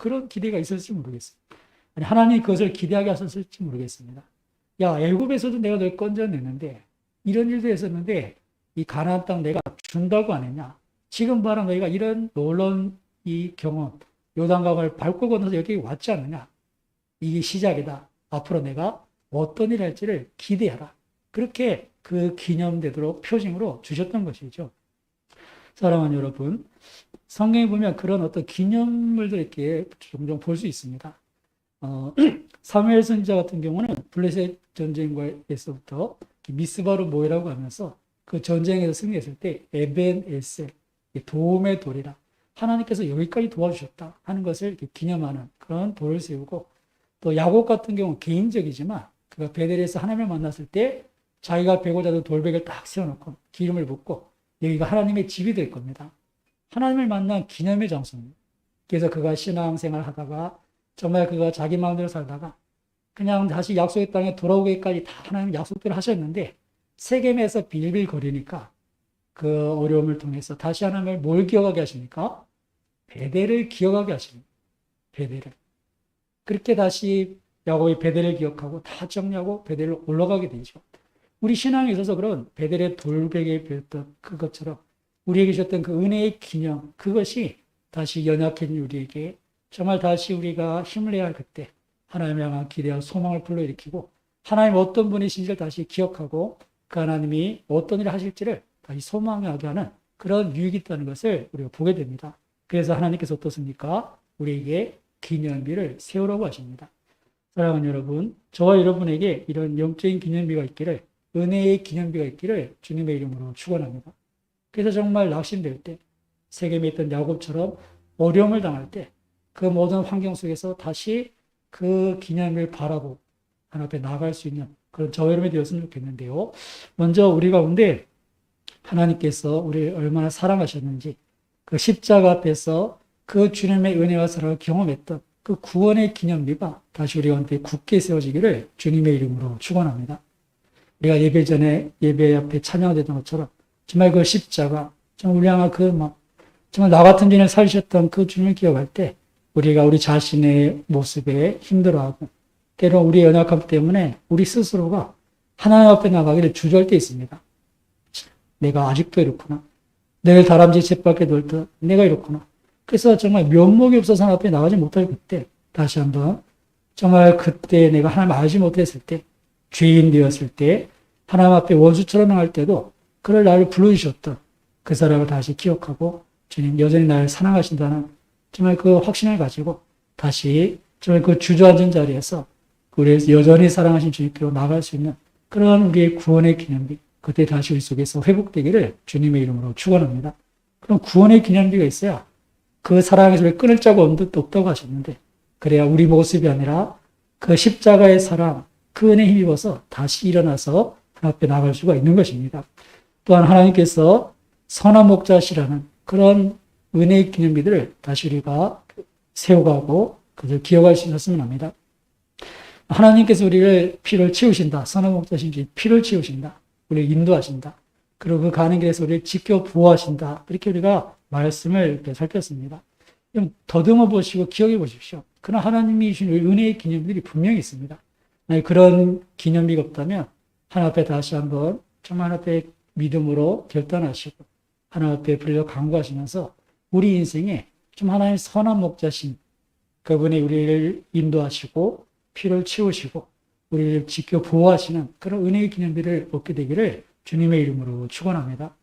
그런 기대가 있었을지 모르겠어요. 아니, 하나님이 그것을 기대하게 하셨을지 모르겠습니다. 야, 애굽에서도 내가 널 건져냈는데 이런 일도 했었는데 이 가나안 땅 내가 준다고 안 했냐? 지금 봐라, 너희가 이런 놀라운 이 경험, 요단강을 밟고 건너서 여기 왔지 않느냐? 이게 시작이다. 앞으로 내가 어떤 일을 할지를 기대하라. 그렇게 그 기념되도록 표징으로 주셨던 것이죠. 사랑하는 여러분, 성경에 보면 그런 어떤 기념물들 이렇게 종종 볼 수 있습니다. 사무엘 선지자 같은 경우는 블레셋 전쟁에서부터 미스바로 모이라고 하면서 그 전쟁에서 승리했을 때 에벤 에셀, 도움의 돌이라, 하나님께서 여기까지 도와주셨다 하는 것을 이렇게 기념하는 그런 돌을 세우고, 또 야곱 같은 경우는 개인적이지만 그가 베델에서 하나님을 만났을 때 자기가 베고자 하던 돌베개를 딱 세워놓고 기름을 붓고 여기가 하나님의 집이 될 겁니다. 하나님을 만난 기념의 장소입니다. 그래서 그가 신앙생활 하다가 정말 그가 자기 마음대로 살다가 그냥 다시 약속의 땅에 돌아오기까지 다 하나님 약속대로 하셨는데 세겜에서 빌빌 거리니까 그 어려움을 통해서 다시 하나님을 뭘 기억하게 하십니까? 베델을 기억하게 하십니다. 베델을. 그렇게 다시 야곱이 베델을 기억하고 다 정리하고 베델로 올라가게 되죠. 우리 신앙에 있어서 그런 베델의 돌베개에 배웠던 그것처럼 우리에게 주셨던 그 은혜의 기념, 그것이 다시 연약해진 우리에게 정말 다시 우리가 힘을 내야 할 그때 하나님을 향한 기대와 소망을 불러일으키고 하나님 어떤 분이신지를 다시 기억하고 그 하나님이 어떤 일을 하실지를 다시 소망하게 하는 그런 유익이 있다는 것을 우리가 보게 됩니다. 그래서 하나님께서 어떻습니까? 우리에게 기념비를 세우라고 하십니다. 사랑하는 여러분, 저와 여러분에게 이런 영적인 기념비가 있기를, 은혜의 기념비가 있기를 주님의 이름으로 축원합니다. 그래서 정말 낙심될 때, 세겜에 있던 야곱처럼 어려움을 당할 때, 그 모든 환경 속에서 다시 그 기념을 바라보고 하나님 앞에 나아갈 수 있는 그런 저와 여러분이 되었으면 좋겠는데요. 먼저 우리 가운데 하나님께서 우리를 얼마나 사랑하셨는지, 그 십자가 앞에서 그 주님의 은혜와 사랑을 경험했던 그 구원의 기념비가 다시 우리 가운데 굳게 세워지기를 주님의 이름으로 축원합니다. 우리가 예배 전에 예배 앞에 찬양되던 것처럼 정말 그 십자가, 정말 우리 향한 정말 나 같은 죄인을 살리셨던 그 주님을 기억할 때 우리가 우리 자신의 모습에 힘들어하고 때로 우리의 연약함 때문에 우리 스스로가 하나님 앞에 나가기를 주저할 때 있습니다. 내가 아직도 이렇구나. 늘 다람쥐 쳇바퀴 돌듯 내가 이렇구나. 그래서 정말 면목이 없어서 하나님 앞에 나가지 못할 그때 다시 한번 정말 그때 내가 하나님 알지 못했을 때 죄인 되었을 때 하나님 앞에 원수처럼 나갈 때도 그를 나를 불러주셨던 그 사람을 다시 기억하고 주님 여전히 나를 사랑하신다는 정말 그 확신을 가지고 다시 정말 그 주저앉은 자리에서 우리를 여전히 사랑하신 주님께로 나갈 수 있는 그런 우리의 구원의 기념비, 그때 다시 우리 속에서 회복되기를 주님의 이름으로 축원합니다. 그럼 구원의 기념비가 있어야 그 사랑에서 우리 끊을 자가 없다고 하셨는데, 그래야 우리 모습이 아니라 그 십자가의 사랑, 그 은혜에 힘입어서 다시 일어나서 하나님 앞에 나갈 수가 있는 것입니다. 또한 하나님께서 선한 목자시라는 그런 은혜의 기념비들을 다시 우리가 세워가고 그들 기억할 수 있었으면 합니다. 하나님께서 우리를 피를 치우신다. 선한 목자신 주님 피를 치우신다. 우리를 인도하신다. 그리고 그 가는 길에서 우리를 지켜 보호하신다. 이렇게 우리가 말씀을 이렇게 살폈습니다. 좀 더듬어 보시고 기억해 보십시오. 그러나 하나님이 주신 은혜의 기념비들이 분명히 있습니다. 만약 그런 기념비가 없다면 하나님 앞에 다시 한번 정말 하나님 앞에 믿음으로 결단하시고 하나님 앞에 불려 간구하시면서 우리 인생에 좀 하나님의 선한 목자신 그분이 우리를 인도하시고 피를 치우시고 우리를 지켜 보호하시는 그런 은혜의 기념비를 얻게 되기를 주님의 이름으로 축원합니다.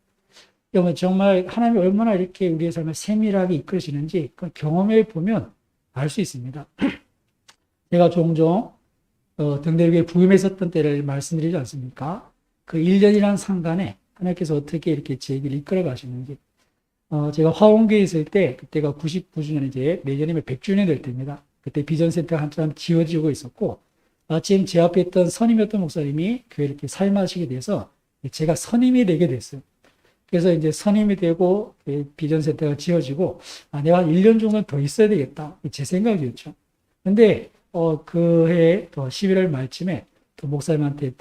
여러분 정말 하나님이 얼마나 이렇게 우리의 삶을 세밀하게 이끌으시는지 그 경험해 보면 알 수 있습니다. 제가 종종 등대교회 부임했었던 때를 말씀드리지 않습니까? 그 1년이라는 상간에 하나님께서 어떻게 이렇게 제 길을 이끌어 가시는지. 제가 화원교회에 있을 때 그때가 99주년 이제 내년이면 100주년 될 때입니다. 그때 비전센터가 한참 지어지고 있었고 마침 제 앞에 있던 선임이었던 목사님이 교회를 이렇게 사임하시게 돼서 제가 선임이 되게 됐어요. 그래서 이제 선임이 되고 비전센터가 지어지고 내가 한 1년 정도는 더 있어야 되겠다. 제 생각이었죠. 근데 그해 또 11월 말쯤에 또 목사님한테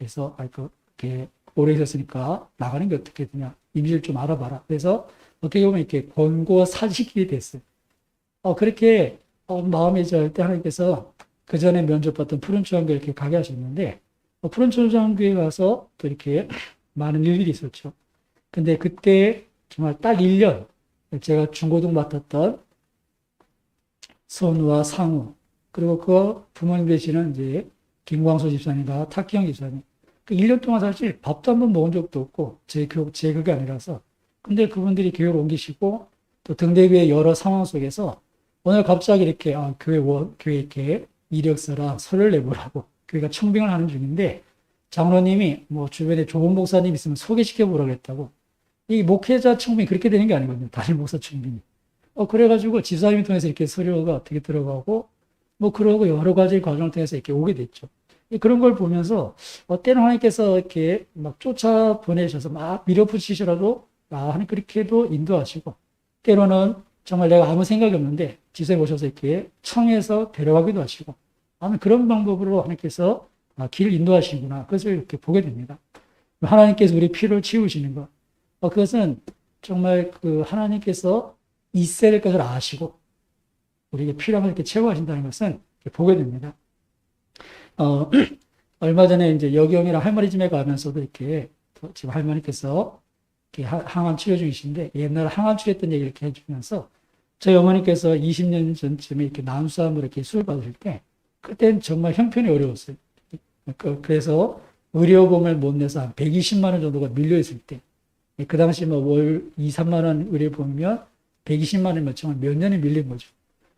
해서 이렇게 오래 있었으니까 나가는 게 어떻게 되냐. 이미지를 좀 알아봐라. 그래서 어떻게 보면 이렇게 권고 사직이 됐어요. 그렇게 마음이 잘 때 하나님께서 그 전에 면접받던 푸른초장교회 이렇게 가게 하셨는데, 푸른초장교회 가서 또 이렇게 많은 일들이 있었죠. 근데 그때 정말 딱 1년 제가 중고등 맡았던 선우와 상우, 그리고 그 부모님 되시는 이제 김광수 집사님과 탁기영 집사님. 그 1년 동안 사실 밥도 한번 먹은 적도 없고, 제 그게 아니라서. 근데 그분들이 교회를 옮기시고, 또 등대교회 여러 상황 속에서 오늘 갑자기 이렇게, 교회 이렇게 이력서랑 서류를 내보라고, 교회가 청빙을 하는 중인데, 장로님이 뭐 주변에 좋은 목사님 있으면 소개시켜 보라고 했다고. 이 목회자 청빙이 그렇게 되는 게 아니거든요. 담임 목사 청빙이. 그래가지고 집사님을 통해서 이렇게 서류가 어떻게 들어가고, 뭐 그러고 여러 가지 과정을 통해서 이렇게 오게 됐죠. 그런 걸 보면서, 때는 하나님께서 이렇게 막 쫓아 보내셔서 막 밀어붙이시라도, 하나님 그렇게도 인도하시고, 때로는 정말 내가 아무 생각이 없는데, 집사님 오셔서 이렇게 청해서 데려가기도 하시고, 아마 그런 방법으로 하나님께서 길을 인도하시구나. 그것을 이렇게 보게 됩니다. 하나님께서 우리 피를 치우시는 것. 그것은 정말 그 하나님께서 있어야 될 것을 아시고, 우리에게 필요한 걸 이렇게 채워하신다는 것은 보게 됩니다. 얼마 전에 이제 여경이랑 할머니 집에 가면서도 이렇게 지금 할머니께서 이렇게 항암 치료 중이신데, 옛날에 항암 치료했던 얘기를 이렇게 해주면서, 저희 어머니께서 20년 전쯤에 이렇게 난수암으로 이렇게 수술 받으실 때, 그때는 정말 형편이 어려웠어요. 그래서 의료보험을 못 내서 한 120만 원 정도가 밀려있을 때, 그 당시 뭐 월 2, 3만 원 의료보험이면 120만 원이면 정말 몇 년이 밀린 거죠.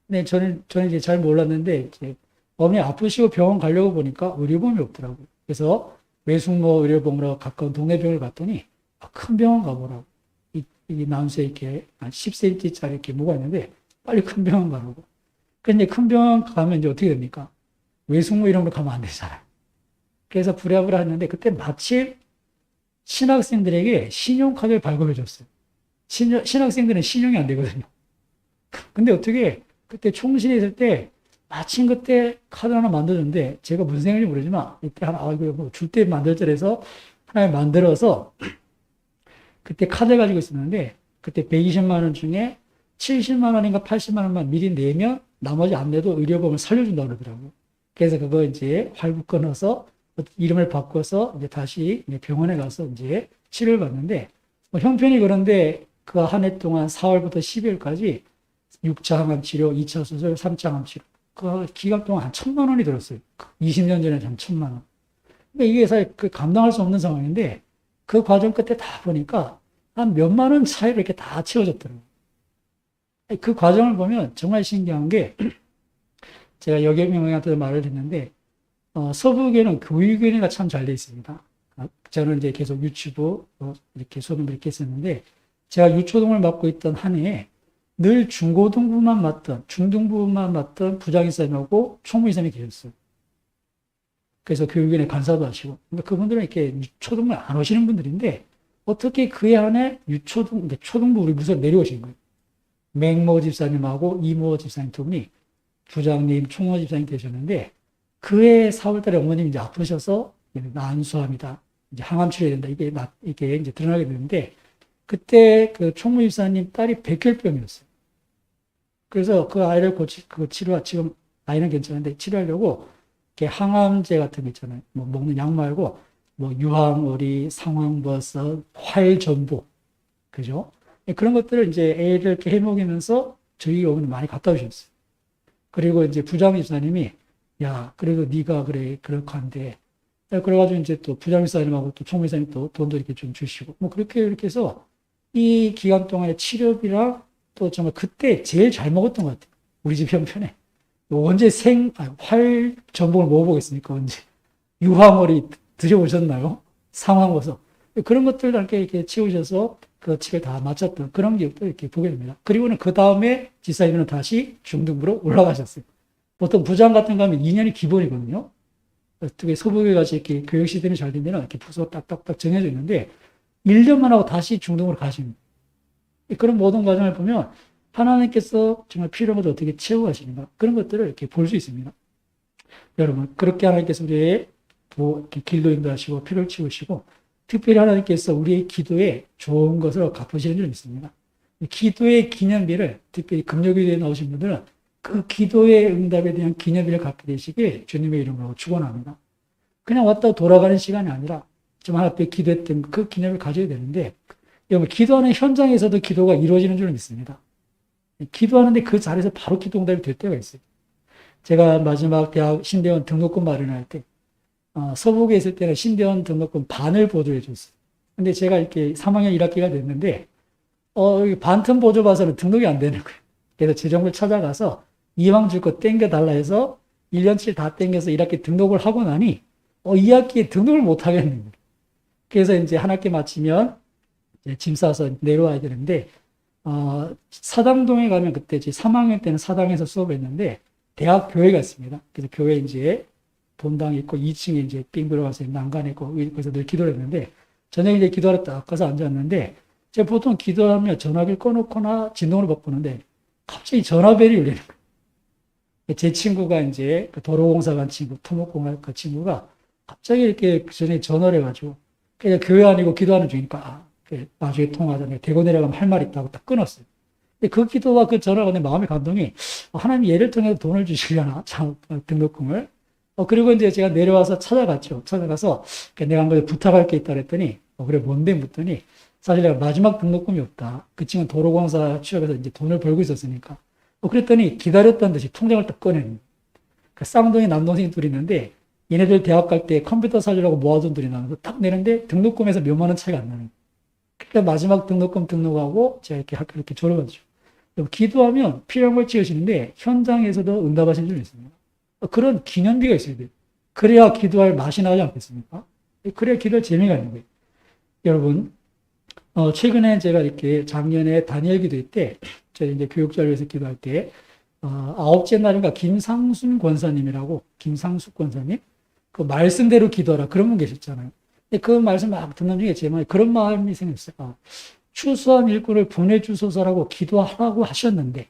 근데 저는 이제 잘 몰랐는데, 이제 어머니 아프시고 병원 가려고 보니까 의료보험이 없더라고요. 그래서 외숙모 의료보험으로 가까운 동네 병원을 갔더니, 큰 병원 가보라고. 이 난수에 이렇게 한 10cm짜리 이렇게 뭐가 있는데, 빨리 큰 병원 가라고. 근데 큰 병원 가면 이제 어떻게 됩니까? 외숙모 이런 걸 가면 안 되잖아요. 그래서 부랴부랴 했는데, 그때 마침 신학생들에게 신용카드를 발급해 줬어요. 신학생들은 신용이 안 되거든요. 근데 어떻게, 그때 총신에 있을 때, 마침 그때 카드 하나 만들었는데, 제가 무슨 생각인지 모르지만, 이때 하나, 이거 뭐 줄 때 만들자 해서 하나 만들어서, 그때 카드 가지고 있었는데, 그때 120만 원 중에 70만 원인가 80만 원만 미리 내면, 나머지 안 내도 의료보험을 살려준다고 그러더라고요. 그래서 그거 이제 활부 끊어서, 이름을 바꿔서 이제 다시 병원에 가서 이제 치료를 받는데, 형편이 그런데 그 한 해 동안 4월부터 12월까지 6차 항암 치료, 2차 수술, 3차 항암 치료. 그 기간 동안 한 1,000만 원이 들었어요. 20년 전에 한 1,000만 원. 그러니까 이게 사실 감당할 수 없는 상황인데, 그 과정 끝에 다 보니까 한 몇만 원 차이로 이렇게 다 채워졌더라고요. 그 과정을 보면 정말 신기한 게, 제가 여경영한테 말을 했는데, 서부교회는 교육위원회가 참 잘 돼 있습니다. 저는 이제 계속 유치부, 이렇게 수업을 이렇게 했었는데, 제가 유초동을 맡고 있던 한 해에 늘 중고등부만 맡던, 중등부만 맡던 부장이사님하고 총무이사님이 계셨어요. 그래서 교육위원회 간사도 하시고, 그러니까 그분들은 이렇게 초등부 안 오시는 분들인데, 어떻게 그해 안에 초등부 우리 부서로 내려오신 거예요. 맹모 집사님하고 이모 집사님 두 분이 부장님, 총무 집사님 되셨는데, 그해 4월 달에 어머님이 이제 아프셔서 난수암이다. 이제 항암 치료해야 된다. 이게 이제 드러나게 되는데, 그때 그 총무 집사님 딸이 백혈병이었어요. 그래서 그 아이를 지금 아이는 괜찮은데 치료하려고 이렇게 항암제 같은 거 있잖아요. 뭐 먹는 약 말고 뭐 유황오리, 상황버섯, 활전보. 그죠? 그런 것들을 이제 애를 이렇게 해먹이면서 저희 어머니 많이 갖다 주셨어요. 그리고 이제 부장 집사님이 야, 그래도 네가 그래, 그렇게 한데. 그래가지고 이제 또 부장집사님하고 또 총무사님 또 돈도 이렇게 좀 주시고. 뭐 그렇게 해서 이 기간 동안의 치료비랑 또 정말 그때 제일 잘 먹었던 것 같아요. 우리 집 형편에. 언제 활 전복을 먹어보겠습니까? 언제. 유황오리 드셔보셨나요? 상황버섯. 그런 것들 이렇게 치우셔서 그 칙을 다 마쳤던 그런 기억도 이렇게 보게 됩니다. 그리고는 그 다음에 지사님은 다시 중등부로 올라가셨어요. 보통 부장 같은 거 하면 2년이 기본이거든요. 어떻게 서부교회 같이 이렇게 교육 시스템이 잘 된 데는 이렇게 부서 딱딱딱 정해져 있는데 1년만 하고 다시 중등으로 가십니다. 그런 모든 과정을 보면 하나님께서 정말 필요한 것을 어떻게 채워가시는가 그런 것들을 이렇게 볼 수 있습니다. 여러분 그렇게 하나님께서 우리의 길도 인도하시고 피를 치우시고 특별히 하나님께서 우리의 기도에 좋은 것을 갚으시는 줄 믿습니다. 기도의 기념비를 특별히 금요일에 나오신 분들은 그 기도의 응답에 대한 기념일을 갖게 되시길 주님의 이름으로 축원합니다. 그냥 왔다 돌아가는 시간이 아니라 좀 하나님께 기도했던 그 기념을 가져야 되는데, 여러분 기도하는 현장에서도 기도가 이루어지는 줄 믿습니다. 기도하는데 그 자리에서 바로 기도 응답이 될 때가 있어요. 제가 마지막 대학 신대원 등록금 마련할 때 서북에 있을 때는 신대원 등록금 반을 보조해 줬어요. 근데 제가 이렇게 3학년 1학기가 됐는데 반틈 보조 봐서는 등록이 안 되는 거예요. 그래서 재정부를 찾아가서 이왕 줄 거 땡겨달라 해서 1년치를 다 땡겨서 1학기 등록을 하고 나니 2학기에 등록을 못 하겠는 거예요. 그래서 이제 한 학기 마치면 이제 짐 싸서 내려와야 되는데 사당동에 가면 그때 3학년 때는 사당에서 수업했는데 대학 교회가 있습니다. 그래서 교회 이제 본당 있고 2층에 이제 삥 들어가서 난간했고 그래서 늘 기도를 했는데 저녁에 이제 기도하러 딱 가서 앉았는데 제가 보통 기도하면 전화기를 꺼놓거나 진동을 바꾸는데 갑자기 전화벨이 울리는 거예요. 제 친구가 이제 그 도로공사 간 친구, 토목공학 그 친구가 갑자기 이렇게 전에 전화를 해가지고 그냥 교회 아니고 기도하는 중이니까 나중에 통화하자. 내가 대구 내려가면 할 말 있다고 딱 끊었어요. 근데 그 기도와 그 전화가 내 마음의 감동이 하나님이 얘를 통해서 돈을 주시려나 등록금을 그리고 이제 제가 내려와서 찾아갔죠. 찾아가서 내가 한 가지 부탁할 게 있다 그랬더니 그래 뭔데 묻더니 사실 내가 마지막 등록금이 없다. 그 친구는 도로공사 취업해서 이제 돈을 벌고 있었으니까 그랬더니 기다렸다는 듯이 통장을 딱 꺼내는 그 쌍둥이 남동생이 둘이 있는데 얘네들 대학 갈 때 컴퓨터 사주려고 모아둔 돈이 나면서 딱 내는데 등록금에서 몇만 원 차이가 안 나는 거예요. 그때 마지막 등록금 등록하고 제가 이렇게 학교 이렇게 졸업하죠. 기도하면 필요한 걸 지으시는데 현장에서도 응답하신 줄 있습니다. 그런 기념비가 있어야 돼요. 그래야 기도할 맛이 나지 않겠습니까? 그래야 기도할 재미가 있는 거예요. 여러분, 최근에 제가 이렇게 작년에 다니엘 기도회 때, 저희 이제 교육자료에서 기도할 때, 9째 날인가 김상순 권사님이라고, 김상숙 권사님, 그 말씀대로 기도하라. 그런 분 계셨잖아요. 근데 그 말씀 막 듣는 중에 제 마음에 그런 마음이 생겼어요. 추수한 일꾼을 보내주소서라고 기도하라고 하셨는데,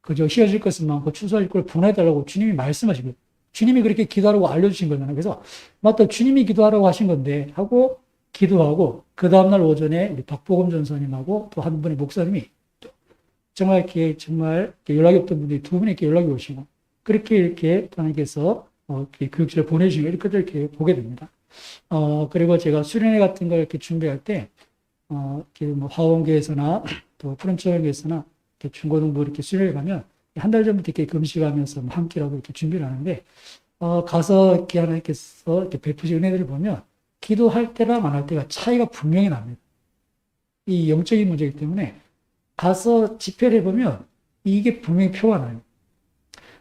그저 휘어질 것은 많고 추수할 일꾼을 보내달라고 주님이 말씀하시고, 주님이 그렇게 기도하라고 알려주신 거잖아요. 그래서, 맞다, 주님이 기도하라고 하신 건데, 하고, 기도하고, 그 다음날 오전에 우리 박보검 전사님하고 또 한 분의 목사님이 정말 연락이 없던 분들이 두 분이 이렇게 연락이 오시고, 그렇게 이렇게 하나님께서 교육지를 보내주시고, 이렇게 보게 됩니다. 그리고 제가 수련회 같은 걸 이렇게 준비할 때, 화원교에서나 또 푸른초원교에서나 중고등부 이렇게 수련회 가면 한 달 전부터 이렇게 금식하면서 한 끼라고 이렇게 준비를 하는데, 가서 이렇게 하나님께서 이렇게 베푸신 은혜들을 보면 기도할 때랑 안 할 때가 차이가 분명히 납니다. 이 영적인 문제이기 때문에 가서 집회를 해보면 이게 분명히 표가 나요.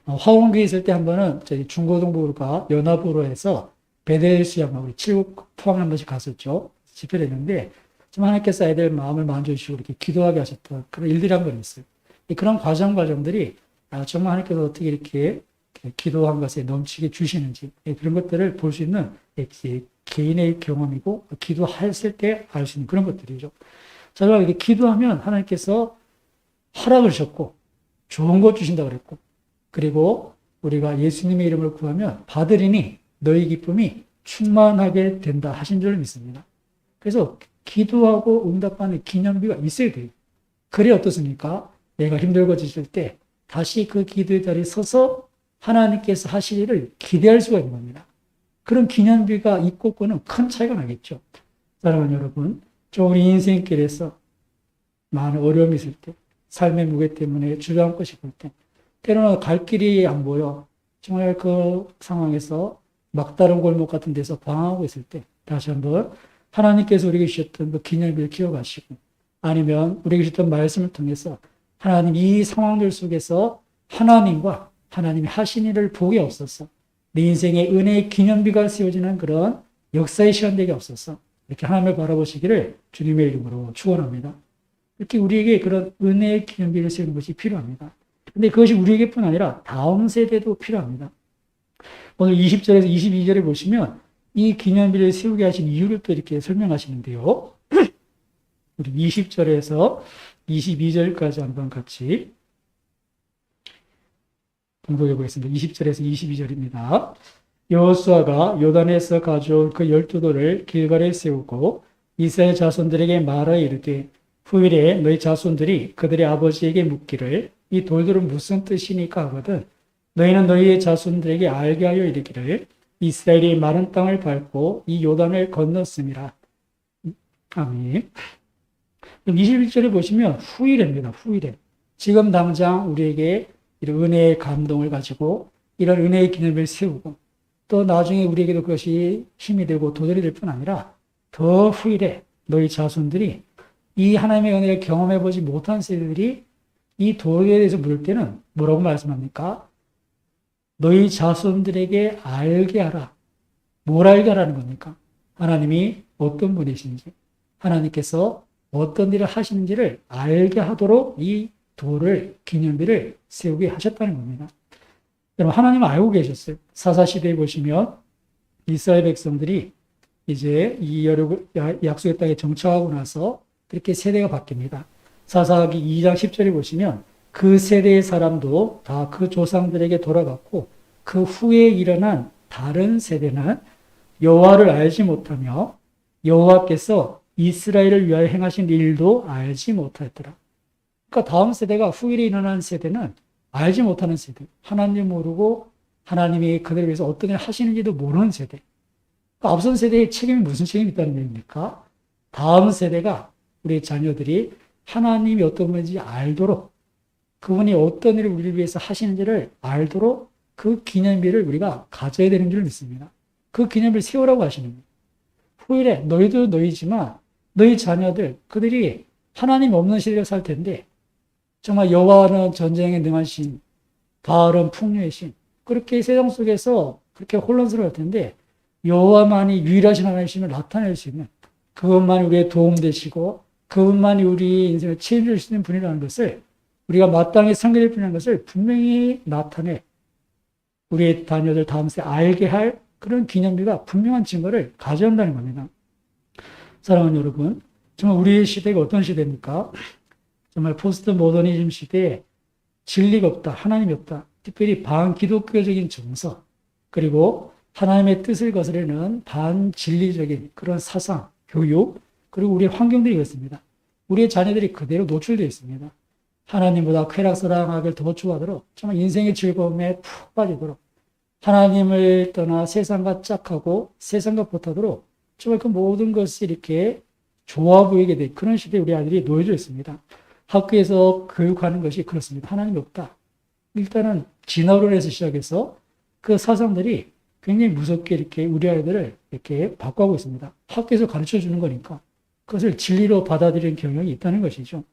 화원교에 있을 때 한 번은 저희 중고등부가 연합으로 해서 베델수양하고 우리 칠곡 포항 한 번씩 갔었죠. 집회를 했는데 좀 하나님께서 아이들 마음을 만져주시고 이렇게 기도하게 하셨던 그런 일들이 한 번 있어요. 그런 과정들이 정말 하나님께서 어떻게 이렇게 기도한 것에 넘치게 주시는지 그런 것들을 볼 수 있는 개인의 경험이고 기도했을 때 알 수 있는 그런 것들이죠. 자, 이렇게 기도하면 하나님께서 허락을 주셨고 좋은 것 주신다고 그랬고 그리고 우리가 예수님의 이름을 구하면 받으리니 너희 기쁨이 충만하게 된다 하신 줄 믿습니다. 그래서 기도하고 응답하는 기념비가 있어야 돼요. 그래 어떻습니까? 내가 힘들고 지칠 때 다시 그 기도의 자리에 서서 하나님께서 하실 일을 기대할 수가 있는 겁니다. 그런 기념비가 있고 없고는 큰 차이가 나겠죠. 사랑하는 여러분, 우리 인생길에서 많은 어려움이 있을 때, 삶의 무게 때문에 주저앉고 싶을 때, 때로는 갈 길이 안 보여 정말 그 상황에서 막다른 골목 같은 데서 방황하고 있을 때 다시 한번 하나님께서 우리에게 주셨던 그 기념비를 기억하시고 아니면 우리에게 주셨던 말씀을 통해서 하나님 이 상황들 속에서 하나님과 하나님이 하신 일을 보게 없어서 내 인생의 은혜의 기념비가 세워지는 그런 역사의 시간 되게 없어서 이렇게 하나님을 바라보시기를 주님의 이름으로 축원합니다. 이렇게 우리에게 그런 은혜의 기념비를 세우는 것이 필요합니다. 근데 그것이 우리에게뿐 아니라 다음 세대도 필요합니다. 오늘 20절에서 22절에 보시면 이 기념비를 세우게 하신 이유를 또 이렇게 설명하시는데요. 우리 20절에서 22절까지 한번 같이 공부해 보겠습니다. 20절에서 22절입니다. 여호수아가 요단에서 가져온 그 12돌을 길갈에 세우고 이스라엘 자손들에게 말하여 이르되 후일에 너희 자손들이 그들의 아버지에게 묻기를 이 돌들은 무슨 뜻이니까 하거든. 너희는 너희의 자손들에게 알게 하여 이르기를 이스라엘이 마른 땅을 밟고 이 요단을 건넜음이라. 아멘. 그럼 21절에 보시면 후일입니다. 후일에. 지금 당장 우리에게 이런 은혜의 감동을 가지고 이런 은혜의 기념을 세우고 또 나중에 우리에게도 그것이 힘이 되고 도전이 될 뿐 아니라 더 후일에 너희 자손들이 이 하나님의 은혜를 경험해 보지 못한 세대들이 이 도에 대해서 물을 때는 뭐라고 말씀합니까? 너희 자손들에게 알게 하라. 뭘 알게 하라는 겁니까? 하나님이 어떤 분이신지, 하나님께서 어떤 일을 하시는지를 알게 하도록 이 도를, 기념비를 세우게 하셨다는 겁니다. 여러분, 하나님은 알고 계셨어요. 사사시대에 보시면 이스라엘 백성들이 이제 이 약속의 땅에 정착하고 나서 그렇게 세대가 바뀝니다. 사사기 2장 10절에 보시면 그 세대의 사람도 다 그 조상들에게 돌아갔고 그 후에 일어난 다른 세대는 여호와를 알지 못하며 여호와께서 이스라엘을 위하여 행하신 일도 알지 못하였더라. 그러니까 다음 세대가 후일에 일어난 세대는 알지 못하는 세대, 하나님 모르고 하나님이 그들을 위해서 어떤 일을 하시는지도 모르는 세대. 그러니까 앞선 세대의 책임이 무슨 책임이 있다는 얘기입니까? 다음 세대가 우리 자녀들이 하나님이 어떤 분인지 알도록 그분이 어떤 일을 우리를 위해서 하시는지를 알도록 그 기념비를 우리가 가져야 되는 줄 믿습니다. 그 기념비를 세우라고 하시는 거예요. 후일에 너희도 너희지만 너희 자녀들 그들이 하나님 없는 시대를 살 텐데 정말 여호와는 전쟁에 능하신 바알은 풍요의 신 그렇게 세상 속에서 그렇게 혼란스러울 텐데 여호와만이 유일하신 하나님이심을 나타낼 수 있는 그것만이 우리의 도움 되시고 그분만이 우리 인생을 책임질 수 있는 분이라는 것을 우리가 마땅히 섬겨질 분이라는 것을 분명히 나타내 우리의 자녀들 다음 세에 알게 할 그런 기념비가 분명한 증거를 가져야 한다는 겁니다. 사랑하는 여러분, 정말 우리의 시대가 어떤 시대입니까? 정말 포스트 모더니즘 시대에 진리가 없다, 하나님이 없다, 특별히 반기독교적인 정서, 그리고 하나님의 뜻을 거스르는 반진리적인 그런 사상, 교육, 그리고 우리의 환경들이 그렇습니다. 우리의 자녀들이 그대로 노출되어 있습니다. 하나님보다 쾌락사랑하기를 더 좋아하도록 정말 인생의 즐거움에 푹 빠지도록 하나님을 떠나 세상과 짝하고 세상과 보타도록 정말 그 모든 것이 이렇게 좋아 보이게 된 그런 시대에 우리 아이들이 놓여져 있습니다. 학교에서 교육하는 것이 그렇습니다. 하나님이 없다. 일단은 진화론에서 시작해서 그 사상들이 굉장히 무섭게 이렇게 우리 아이들을 이렇게 바꿔가고 있습니다. 학교에서 가르쳐 주는 거니까 그것을 진리로 받아들이는 경향이 있다는 것이죠.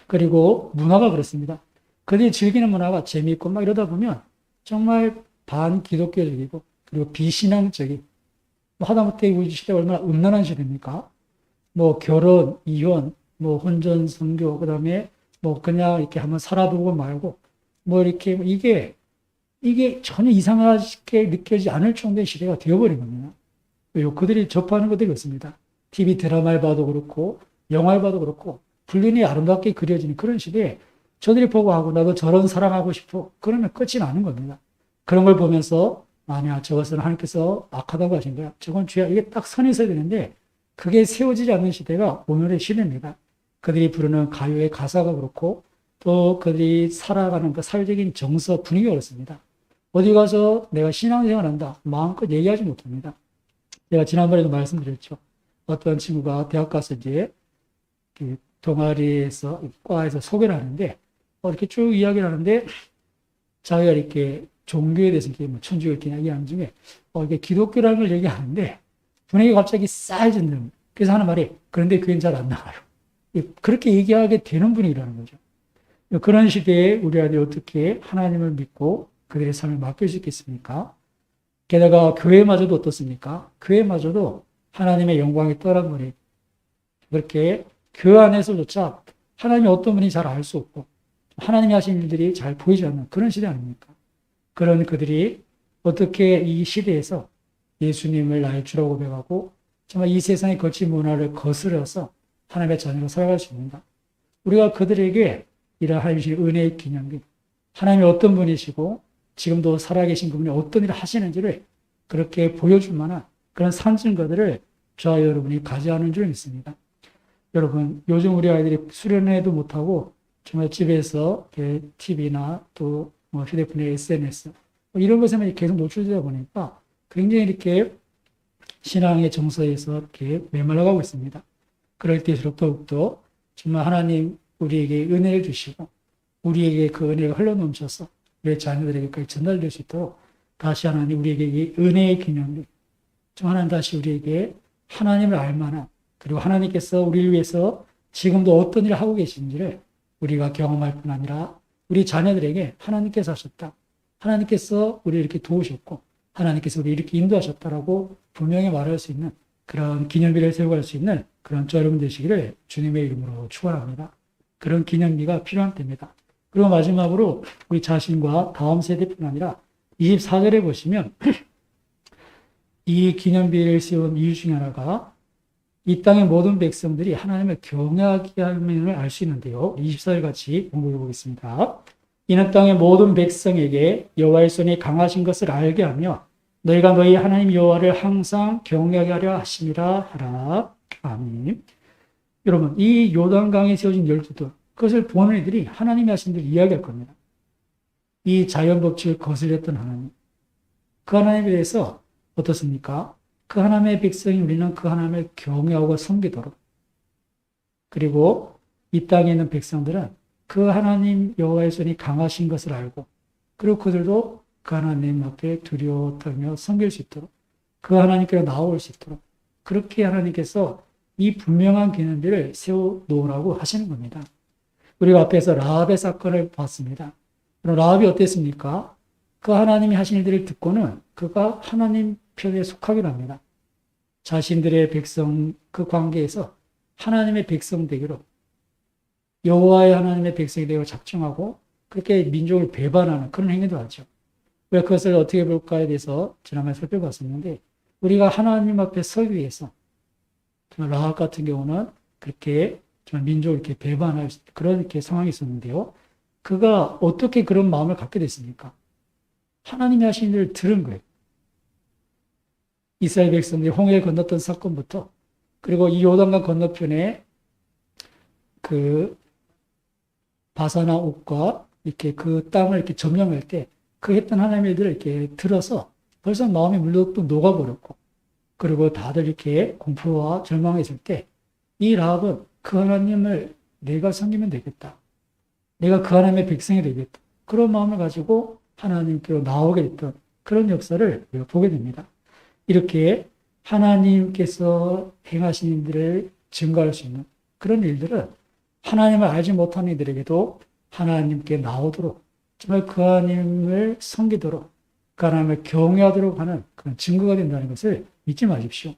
그리고 문화가 그렇습니다. 그들이 즐기는 문화가 재미있고 막 이러다 보면 정말 반기독교적이고 그리고 비신앙적인 하다못해 우리 시대가 얼마나 음란한 시대입니까? 뭐 결혼, 이혼, 뭐 혼전, 성교, 그 다음에 뭐 그냥 이렇게 한번 살아보고 말고 뭐 이렇게 이게 전혀 이상하게 느껴지지 않을 정도의 시대가 되어버린 겁니다. 왜요? 그들이 접하는 것들이 그렇습니다. TV 드라마를 봐도 그렇고 영화를 봐도 그렇고 불륜이 아름답게 그려지는 그런 시대에 저들이 보고 하고 나도 저런 사랑하고 싶어. 그러면 끝이 나는 겁니다. 그런 걸 보면서 아니야 저것은 하나님께서 악하다고 하신 거야. 저건 죄야. 이게 딱 선이 있어야 되는데 그게 세워지지 않는 시대가 오늘의 시대입니다. 그들이 부르는 가요의 가사가 그렇고 또 그들이 살아가는 그 사회적인 정서 분위기가 그렇습니다. 어디 가서 내가 신앙생활 한다. 마음껏 얘기하지 못합니다. 제가 지난번에도 말씀드렸죠. 어떤 친구가 대학 가서 이제 동아리에서 과에서 소개를 하는데 이렇게 쭉 이야기를 하는데 자기가 이렇게 종교에 대해서 이렇게 뭐 천주교 이렇게 이야기하는 중에 이게 기독교라는 걸 얘기하는데 분위기가 갑자기 싸해진다는 거예요. 그래서 하는 말이 그런데 교회는 잘 안 나가요. 그렇게 얘기하게 되는 분위기라는 거죠. 그런 시대에 우리 아이들이 어떻게 하나님을 믿고 그들의 삶을 맡길 수 있겠습니까? 게다가 교회마저도 어떻습니까? 교회마저도 하나님의 영광이 떠나버리 그렇게 교회 안에서조차 하나님이 어떤 분인지 잘 알 수 없고 하나님이 하신 일들이 잘 보이지 않는 그런 시대 아닙니까? 그런 그들이 어떻게 이 시대에서 예수님을 나의 주라고 고백하고 정말 이 세상의 거친 문화를 거스려서 하나님의 자녀로 살아갈 수 있는가? 우리가 그들에게 이런 하나님의 은혜의 기념비, 하나님이 어떤 분이시고 지금도 살아계신 그분이 어떤 일을 하시는지를 그렇게 보여줄 만한 그런 산증거들을 저와 여러분이 가져야 하는 줄 믿습니다. 여러분, 요즘 우리 아이들이 수련회도 못하고 정말 집에서 TV나 또 뭐 휴대폰의 SNS 이런 것에만 계속 노출되다 보니까 굉장히 이렇게 신앙의 정서에서 이렇게 메말라가고 있습니다. 그럴 때일수록 더욱더 정말 하나님 우리에게 은혜를 주시고 우리에게 그 은혜가 흘러넘쳐서 우리 자녀들에게까지 전달될 수 있도록 다시 하나님 우리에게 이 은혜의 기념일, 좀 하나님 다시 우리에게 하나님을 알만한, 그리고 하나님께서 우리를 위해서 지금도 어떤 일을 하고 계신지를 우리가 경험할 뿐 아니라 우리 자녀들에게 하나님께서 하셨다, 하나님께서 우리를 이렇게 도우셨고 하나님께서 우리를 이렇게 인도하셨다라고 분명히 말할 수 있는 그런 기념비를 세워갈 수 있는 그런 저 여러분 되시기를 주님의 이름으로 축원합니다. 그런 기념비가 필요한 때입니다. 그리고 마지막으로 우리 자신과 다음 세대뿐 아니라 24절에 보시면 이 기념비를 세운 이유 중에 하나가 이 땅의 모든 백성들이 하나님을 경외하게 함을 알 수 있는데요. 24절 같이 공부해 보겠습니다. 이는 땅의 모든 백성에게 여호와의 손이 강하신 것을 알게 하며 너희가 너희 하나님 여호와를 항상 경외하게 하려 하심이라 하라. 아멘. 여러분, 이 요단강에 세워진 열두들, 그것을 보는 이들이 하나님이 하신 대로 이야기할 겁니다. 이 자연 법칙을 거스렸던 하나님, 그 하나님에 대해서 어떻습니까? 그 하나님의 백성이 우리는 그 하나님을 경외하고 섬기도록, 그리고 이 땅에 있는 백성들은 그 하나님 여호와의 손이 강하신 것을 알고, 그리고 그들도 그 하나님 앞에 두려워 떨며 섬길 수 있도록, 그 하나님께로 나올 수 있도록 그렇게 하나님께서 이 분명한 기념비를 세워놓으라고 하시는 겁니다. 우리가 앞에서 라합의 사건을 봤습니다. 라합이 어땠습니까? 그 하나님이 하신 일들을 듣고는 그가 하나님 편에 속하기로 합니다. 자신들의 백성 그 관계에서 하나님의 백성 되기로, 여호와의 하나님의 백성이 되기로 작정하고 그렇게 민족을 배반하는 그런 행위도 하죠. 왜 그것을 어떻게 볼까에 대해서 지난번에 살펴봤었는데, 우리가 하나님 앞에 서기 위해서 정말 라합 같은 경우는 그렇게 정말 민족을 이렇게 배반할 그런 이렇게 상황이 있었는데요. 그가 어떻게 그런 마음을 갖게 됐습니까? 하나님이 하신 일을 들은 거예요. 이스라엘 백성들이 홍해를 건넜던 사건부터, 그리고 이 요단강 건너편에 그 바사나 옥과 이렇게 그 땅을 이렇게 점령할 때 그 했던 하나님의 일들을 이렇게 들어서 벌써 마음이 물렁 녹아버렸고, 그리고 다들 이렇게 공포와 절망했을 때 이 라합은 그 하나님을 내가 섬기면 되겠다, 내가 그 하나님의 백성이 되겠다, 그런 마음을 가지고 하나님께로 나오게 됐던 그런 역사를 우리가 보게 됩니다. 이렇게 하나님께서 행하신 일들을 증거할 수 있는 그런 일들은 하나님을 알지 못하는 이들에게도 하나님께 나오도록, 정말 그 하나님을 섬기도록, 그 하나님을 경외하도록 하는 그런 증거가 된다는 것을 잊지 마십시오.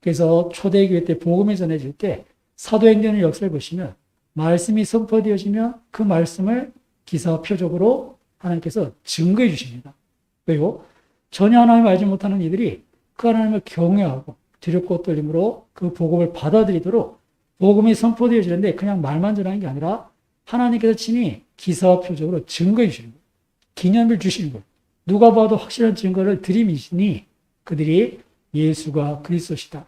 그래서 초대교회 때 복음이 전해질 때 사도행전의 역사를 보시면 말씀이 선포되어지면 그 말씀을 기사 표적으로 하나님께서 증거해 주십니다. 왜요? 전혀 하나님을 알지 못하는 이들이 그 하나님을 경외하고 두렵고 떨림으로 그 복음을 받아들이도록 복음이 선포되어지는데 그냥 말만 전하는 게 아니라 하나님께서 친히 기사와 표적으로 증거해 주시는 거예요. 기념을 주시는 거예요. 누가 봐도 확실한 증거를 들이미시니 그들이 예수가 그리스도시다,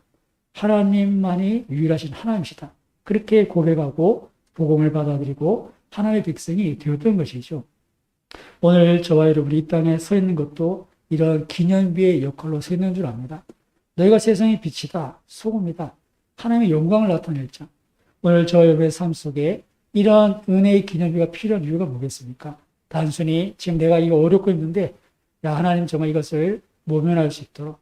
하나님만이 유일하신 하나님이시다, 그렇게 고백하고 복음을 받아들이고 하나님의 백성이 되었던 것이죠. 오늘 저와 여러분이 이 땅에 서 있는 것도 이런 기념비의 역할로 서 있는 줄 압니다. 너희가 세상의 빛이다, 소금이다, 하나님의 영광을 나타낼 자. 오늘 저와 여러분의 삶 속에 이런 은혜의 기념비가 필요한 이유가 뭐겠습니까? 단순히 지금 내가 이거 어렵고 있는데 야 하나님 정말 이것을 모면할 수 있도록,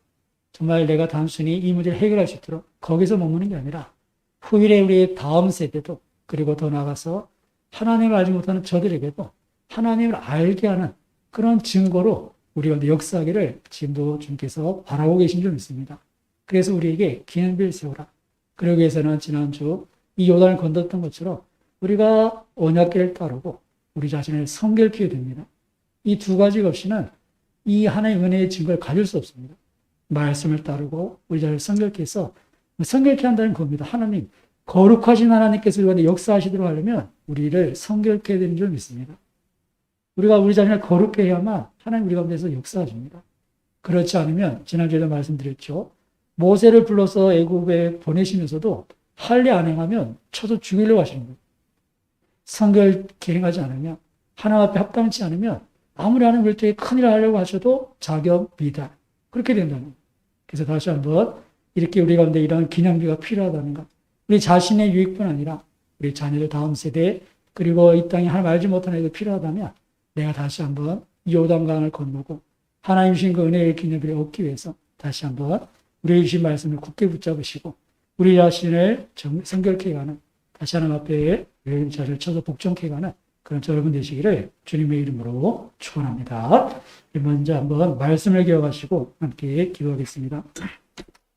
정말 내가 단순히 이 문제를 해결할 수 있도록 거기서 머무는 게 아니라 후일에 우리의 다음 세대도, 그리고 더 나아가서 하나님을 알지 못하는 저들에게도 하나님을 알게 하는 그런 증거로 우리가 역사하기를 지금도 주님께서 바라고 계신 줄 믿습니다. 그래서 우리에게 기념비를 세우라. 그러기 위해서는 지난주 이 요단을 건넜던 것처럼 우리가 언약궤를 따르고 우리 자신을 성결케 됩니다. 이 두 가지가 없이는 이 하나님의 은혜의 증거를 가질 수 없습니다. 말씀을 따르고 우리 자신을 성결케 해서, 성결케 한다는 겁니다. 하나님, 거룩하신 하나님께서 우리 가운데 역사하시도록 하려면 우리를 성결케 해야 되는 줄 믿습니다. 우리가 우리 자신을 거룩해 해야만 하나님 우리 가운데서 역사하십니다. 그렇지 않으면 지난주에도 말씀드렸죠. 모세를 불러서 애굽에 보내시면서도 할례 안 행하면 쳐서 죽이려고 하시는 거예요. 성결케 행하지 않으면, 하나님 앞에 합당치 않으면 아무리 하나님 볼 때 큰일 하려고 하셔도 자격 미달. 그렇게 된다는 거예요. 그래서 다시 한번 이렇게 우리 가운데 이런 기념비가 필요하다는 것. 우리 자신의 유익뿐 아니라 우리 자녀들 다음 세대 그리고 이 땅에 하나님 알지 못하는 애들 필요하다면 내가 다시 한번 요단강을 건너고 하나님 주신 그 은혜의 기념비를 얻기 위해서 다시 한번 우리의 주신 말씀을 굳게 붙잡으시고 우리 자신을 성결케 가는 다시 하나님 앞에 우리 자신을 쳐서 복종케 가는 그런 여러분 되시기를 주님의 이름으로 축원합니다. 먼저 한번 말씀을 기억하시고 함께 기도하겠습니다.